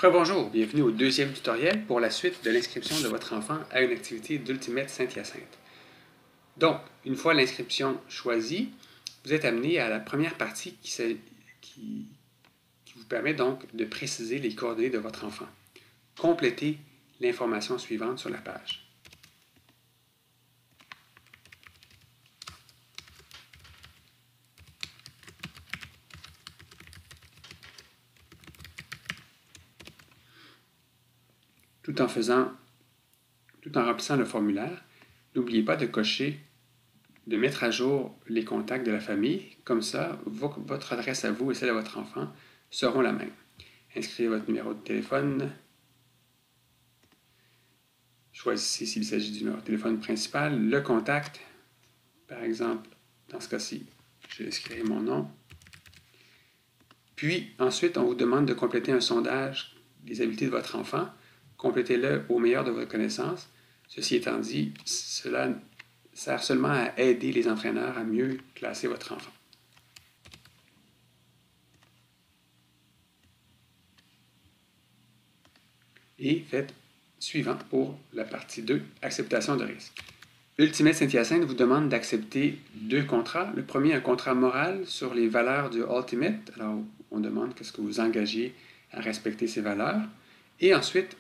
Rebonjour, bienvenue au deuxième tutoriel pour la suite de l'inscription de votre enfant à une activité d'Ultimate Saint-Hyacinthe. Donc, une fois l'inscription choisie, vous êtes amené à la première partie qui vous permet donc de préciser les coordonnées de votre enfant. Complétez l'information suivante sur la page. Tout en remplissant le formulaire, n'oubliez pas de mettre à jour les contacts de la famille. Comme ça, votre adresse à vous et celle de votre enfant seront la même. Inscrivez votre numéro de téléphone. Choisissez s'il s'agit du numéro de téléphone principal. Le contact, par exemple, dans ce cas-ci, je vais inscrire mon nom. Puis, ensuite, on vous demande de compléter un sondage des habiletés de votre enfant. Complétez-le au meilleur de votre connaissance. Ceci étant dit, cela sert seulement à aider les entraîneurs à mieux classer votre enfant. Et faites suivant pour la partie 2, acceptation de risque. Ultimate Saint-Hyacinthe vous demande d'accepter deux contrats. Le premier, un contrat moral sur les valeurs du Ultimate. Alors, on demande qu'est-ce que vous engagez à respecter ces valeurs. Et ensuite,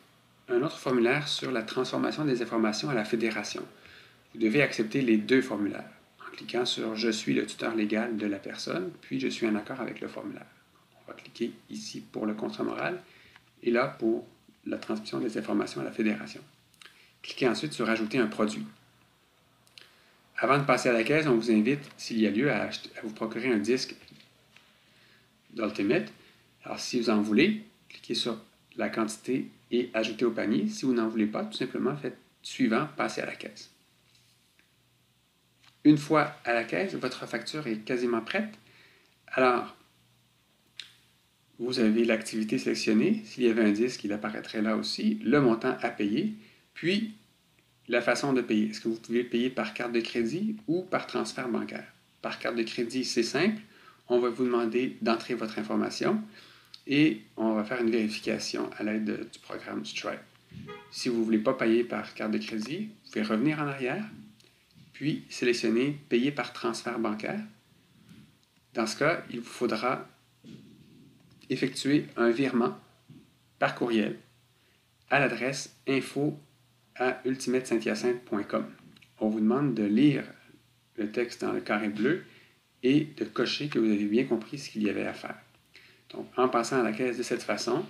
un autre formulaire sur la transformation des informations à la fédération. Vous devez accepter les deux formulaires en cliquant sur « Je suis le tuteur légal de la personne », puis « Je suis en accord avec le formulaire ». On va cliquer ici pour le contrat moral et là pour la transmission des informations à la fédération. Cliquez ensuite sur « Ajouter un produit ». Avant de passer à la caisse, on vous invite, s'il y a lieu, à vous procurer un disque d'Ultimate. Alors, si vous en voulez, cliquez sur la quantité et ajoutez au panier. Si vous n'en voulez pas, tout simplement faites suivant, passez à la caisse. Une fois à la caisse, votre facture est quasiment prête. Alors, vous avez l'activité sélectionnée. S'il y avait un disque, il apparaîtrait là aussi. Le montant à payer, puis la façon de payer. Est-ce que vous pouvez payer par carte de crédit ou par transfert bancaire? Par carte de crédit, c'est simple. On va vous demander d'entrer votre information et on va faire une vérification à l'aide du programme Stripe. Si vous ne voulez pas payer par carte de crédit, vous pouvez revenir en arrière, puis sélectionner « Payer par transfert bancaire ». Dans ce cas, il vous faudra effectuer un virement par courriel à l'adresse info@ultimatesainthyacinthe.com. On vous demande de lire le texte dans le carré bleu et de cocher que vous avez bien compris ce qu'il y avait à faire. Donc, en passant à la caisse de cette façon,